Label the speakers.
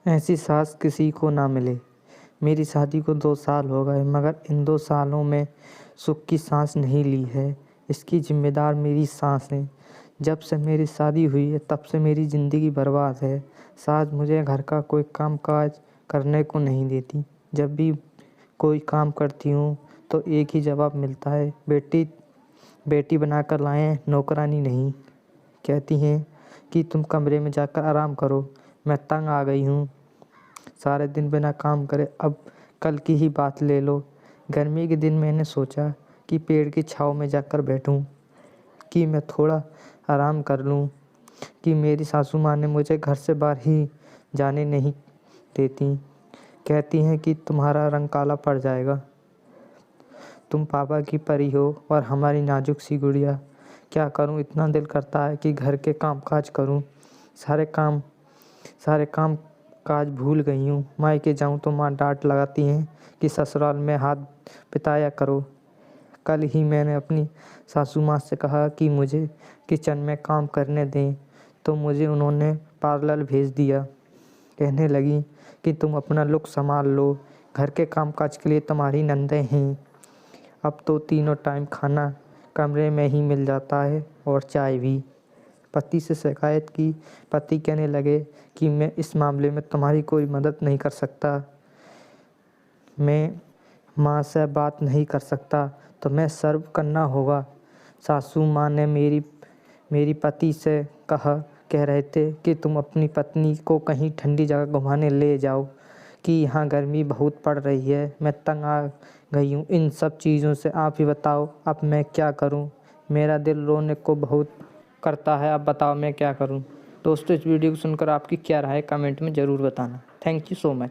Speaker 1: ऐसी सास किसी को ना मिले। मेरी शादी को 2 साल हो गए, मगर इन 2 सालों में सुख की सांस नहीं ली है। इसकी ज़िम्मेदार मेरी सास है। जब से मेरी शादी हुई है तब से मेरी ज़िंदगी बर्बाद है। सास मुझे घर का कोई काम काज करने को नहीं देती। जब भी कोई काम करती हूँ तो एक ही जवाब मिलता है, बेटी बेटी बनाकर लाएँ, नौकरानी नहीं। कहती हैं कि तुम कमरे में जाकर आराम करो। मैं तंग आ गई हूँ सारे दिन बिना काम करे। अब कल की ही बात ले लो। गर्मी के दिन मैंने सोचा कि पेड़ की छाँव में जाकर बैठूं, कि मैं थोड़ा आराम कर लूं, कि मेरी सासू माँ ने मुझे घर से बाहर ही जाने नहीं देती। कहती हैं कि तुम्हारा रंग काला पड़ जाएगा। तुम पापा की परी हो और हमारी नाजुक सी गुड़िया। क्या करूं, इतना दिल करता है कि घर के काम काज करूं। सारे काम काज भूल गई हूँ। मायके जाऊँ तो माँ डांट लगाती हैं कि ससुराल में हाथ बिताया करो। कल ही मैंने अपनी सासू माँ से कहा कि मुझे किचन में काम करने दें, तो मुझे उन्होंने पार्लर भेज दिया। कहने लगी कि तुम अपना लुक संभाल लो, घर के काम काज के लिए तुम्हारी नंदें हैं। अब तो तीनों टाइम खाना कमरे में ही मिल जाता है और चाय भी। पति से शिकायत की। पति कहने लगे कि मैं इस मामले में तुम्हारी कोई मदद नहीं कर सकता। मैं माँ से बात नहीं कर सकता, तो मैं सर्व करना होगा। सासू माँ ने मेरी पति से कह रहे थे कि तुम अपनी पत्नी को कहीं ठंडी जगह घुमाने ले जाओ, कि यहाँ गर्मी बहुत पड़ रही है। मैं तंग आ गई हूँ इन सब चीज़ों से। आप ही बताओ अब मैं क्या करूँ। मेरा दिल रोने को बहुत करता है। अब बताओ मैं क्या करूँ। दोस्तों, इस वीडियो को सुनकर आपकी क्या राय है कमेंट में ज़रूर बताना। Thank you so much.